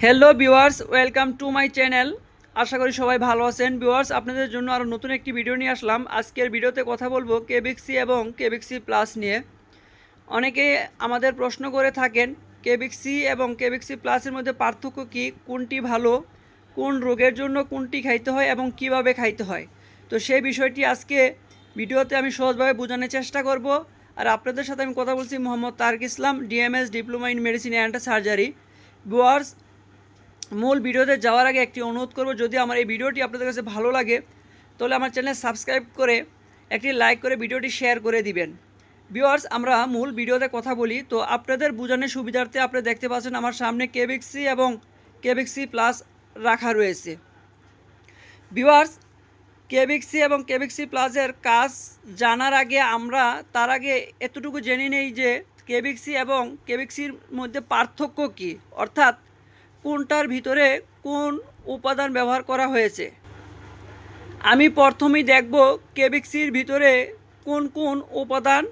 Hello viewers, welcome to my channel. আশা করি সবাই ভালো আছেন। ভিউয়ার্স, আপনাদের জন্য আরও নতুন একটি ভিডিও নিয়ে আসলাম। আজকের ভিডিওতে কথা বলবো কেবিক্সি এবং কেবিক্সি প্লাস নিয়ে। অনেকে আমাদের প্রশ্ন করে থাকেন কেবিক্সি এবং কেবিক্সি প্লাসের মধ্যে পার্থক্য কী, কোনটি ভালো, কোন রোগের জন্য কোনটি খাইতে হয় এবং কিভাবে খাইতে হয়। তো সেই বিষয়টি আজকে ভিডিওতে আমি সহজভাবে বোঝানোর চেষ্টা করব। আর আপনাদের সাথে আমি কথা বলছি Mohammad Tarik Islam, DMS, diploma in medicine and surgery. Viewers, মূল ভিডিওতে যাওয়ার আগে একটি অনুরোধ করব, যদি আমার এই ভিডিওটি আপনাদের কাছে ভালো লাগে তাহলে আমার চ্যানেল সাবস্ক্রাইব করে একটি লাইক করে ভিডিওটি শেয়ার করে দিবেন। ভিউয়ার্স, আমরা মূল ভিডিওতে কথা বলি। তো আপনাদের বোঝানোর সুবিধার্থে আপনি দেখতে পাচ্ছেন আমার সামনে কেবিক্সি এবং কেবিক্সি প্লাস রাখা রয়েছে। ভিউয়ার্স, কেবিক্সি এবং কেবিক্সি প্লাসের কাজ জানার আগে আমরা তার আগে এতটুকু জেনে নেই যে কেবিক্সি এবং কেবিক্সির মধ্যে পার্থক্য কী, অর্থাৎ কোনটার ভিতরে কোন উপাদান ব্যবহার করা হয়েছে। আমি প্রথমেই দেখব কেবিক্সির ভিতরে কোন কোন উপাদান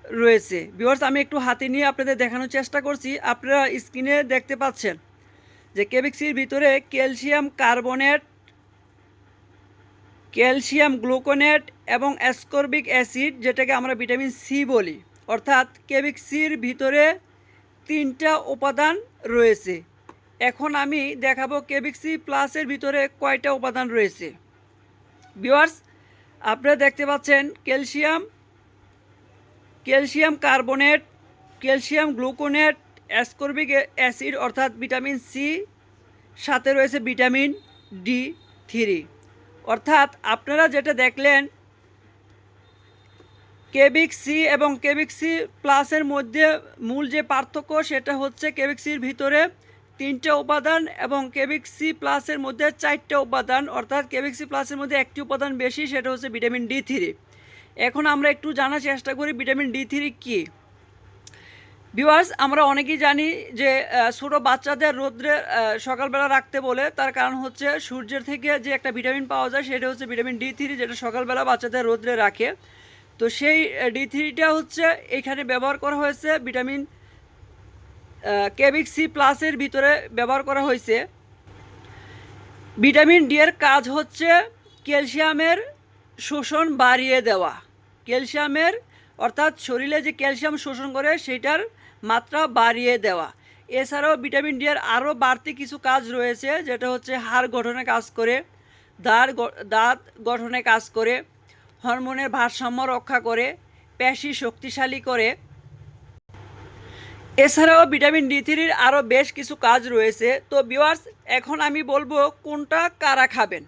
রয়েছে। ভিউয়ার্স, আমি একটু হাতে নিয়ে আপনাদের দেখানোর চেষ্টা করছি। আপনারা স্ক্রিনে দেখতে পাচ্ছেন যে কেবিক্সির ভিতরে ক্যালসিয়াম কার্বনেট, ক্যালসিয়াম গ্লুকোনেট এবং অ্যাসকর্বিক অ্যাসিড, যেটাকে আমরা ভিটামিন সি বলি। অর্থাৎ কেবিক্সির ভিতরে 3টা উপাদান রয়েছে। এখন আমি দেখাবো কেবিক্সি প্লাসের ভিতরে কয়টা উপাদান রয়েছে। ভিউয়ার্স, আপনারা দেখতে পাচ্ছেন calcium carbonate, calcium gluconate, ascorbic acid অর্থাৎ ভিটামিন সি, সাথে রয়েছে ভিটামিন ডি3। অর্থাৎ আপনারা যেটা দেখলেন কেবিক্সি এবং কেবিক্সি প্লাসের মধ্যে মূল যে পার্থক্য সেটা হচ্ছে কেবিক্সির ভিতরে 3টা উপাদান এবং কেবিক্সি প্লাসের মধ্যে 4টা উপাদান। অর্থাৎ কেবিক্সি প্লাসের মধ্যে একটি উপাদান বেশি, সেটা হচ্ছে ভিটামিন ডি3। এখন আমরা একটু জানার চেষ্টা করি ভিটামিন ডি3 কী। ভিউয়ার্স, আমরা অনেকেই জানি যে ছোটো বাচ্চাদের রোদ্রে সকালবেলা রাখতে বলে, তার কারণ হচ্ছে সূর্যের থেকে যে একটা ভিটামিন পাওয়া যায় সেটা হচ্ছে ভিটামিন ডি3, যেটা সকালবেলা বাচ্চাদের রোদ্রে রাখে। তো সেই ডি3টা হচ্ছে এখানে ব্যবহার করা হয়েছে ভিটামিন কেবিক্সি প্লাসের ভিতরে ব্যবহার করা হয়েছে। ভিটামিন ডি এর কাজ হচ্ছে ক্যালসিয়ামের শোষণ বাড়িয়ে দেওয়া। ক্যালসিয়ামের অর্থাৎ শরীরে যে ক্যালসিয়াম শোষণ করে সেটার মাত্রা বাড়িয়ে দেওয়া। এছাড়াও ভিটামিন ডি এর আরও বাড়তি কিছু কাজ রয়েছে, যেটা হচ্ছে হাড় গঠনে কাজ করে, দাঁত গঠনে কাজ করে, হরমোনের ভারসাম্য রক্ষা করে, পেশি শক্তিশালী করে। এছাড়াও ভিটামিন ডি3-র আরও বেশ কিছু কাজ রয়েছে। তো ভিউয়ার্স, এখন আমি বলবো কোনটা কারা খাবেন।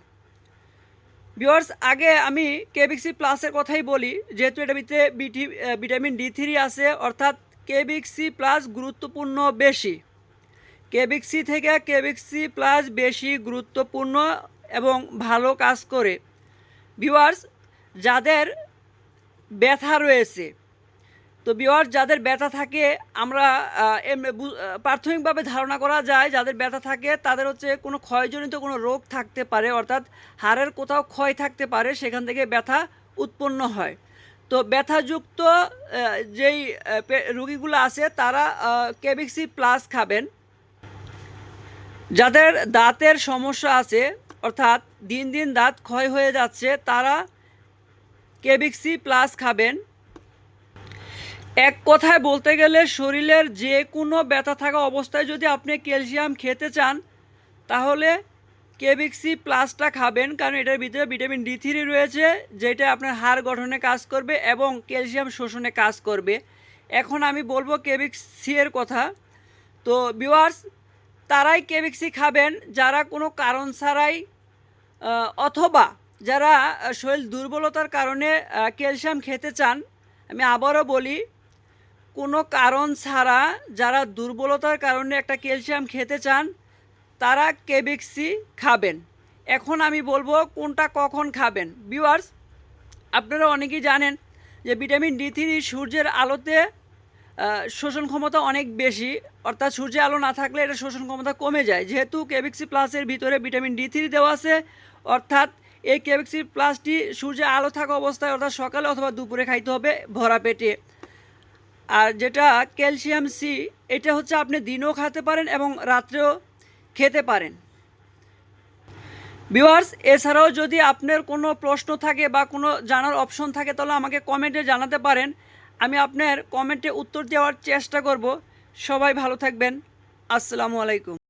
ভিউয়ার্স, আগে আমি কেবিক্সি প্লাসের কথাই বলি, যেহেতু এটা ভিতরে ভিটামিন ডি3 আছে। অর্থাৎ কেবিক্সি প্লাস গুরুত্বপূর্ণ বেশি, কেবিক্সি থেকে কেবিক্সি প্লাস বেশি গুরুত্বপূর্ণ এবং ভালো কাজ করে। ভিউয়ার্স, যাদের ব্যথা রয়েছে, তো ভিউয়ার্স যাদের ব্যথা থাকে, আমরা প্রাথমিকভাবে ধারণা করা যায় যাদের ব্যথা থাকে তাদের হচ্ছে কোনো ক্ষয়জনিত কোনো রোগ থাকতে পারে, অর্থাৎ হাড়ের কোথাও ক্ষয় থাকতে পারে, সেখান থেকে ব্যথা উৎপন্ন হয়। তো ব্যথাযুক্ত যেই রোগীগুলো আছে তারা কেবিক্সি প্লাস খাবেন। যাদের দাঁতের সমস্যা আছে, অর্থাৎ দিন দিন দাঁত ক্ষয় হয়ে যাচ্ছে, তারা কেবিক্সি প্লাস খাবেন। এক কথায় বলতে গেলে শরীরের যে কোনো ব্যথা থাকা অবস্থায় যদি আপনি ক্যালসিয়াম খেতে চান তাহলে কেবিক্সি প্লাসটা খাবেন, কারণ এটার ভিতরে ভিটামিন ডি3 রয়েছে, যেটা আপনার হাড় গঠনে কাজ করবে এবং ক্যালসিয়াম শোষণে কাজ করবে। এখন আমি বলবো কেবিক্সি এর কথা। তো ভিউয়ার্স, তারাই কেবিক্সি খাবেন যারা কোনো কারণ ছাড়াই অথবা যারা শরীর দুর্বলতার কারণে ক্যালসিয়াম খেতে চান। আমি আবারও বলি, কোনো কারণ ছাড়া যারা দুর্বলতার কারণে একটা ক্যালসিয়াম খেতে চান তারা কেবিক্সি খাবেন। এখন আমি বলবো কোনটা কখন খাবেন। ভিউয়ার্স, আপনারা অনেকেই জানেন যে ভিটামিন ডি3 সূর্যের আলোতে শোষণ ক্ষমতা অনেক বেশি, অর্থাৎ সূর্যের আলো না থাকলে এটা শোষণ ক্ষমতা কমে যায়। যেহেতু কেবিক্সি প্লাসের ভিতরে ভিটামিন ডি3 দেওয়া আছে, অর্থাৎ এই কেবিক্সি প্লাসটি সূর্যের আলো থাকা অবস্থায়, অর্থাৎ সকালে অথবা দুপুরে খাইতে হবে ভরা পেটে। আর যেটা ক্যালসিয়াম সি, এটা হচ্ছে আপনি দিনেও খেতে পারেন এবং রাত্রেও খেতে পারেন। ভিউয়ার্স, এছাড়াও যদি আপনার কোনো প্রশ্ন থাকে বা কোনো জানার অপশন থাকে তাহলে আমাকে কমেন্টে জানাতে পারেন, আমি আপনার কমেন্টে উত্তর দেওয়ার চেষ্টা করব। সবাই ভালো থাকবেন। আসসালামু আলাইকুম।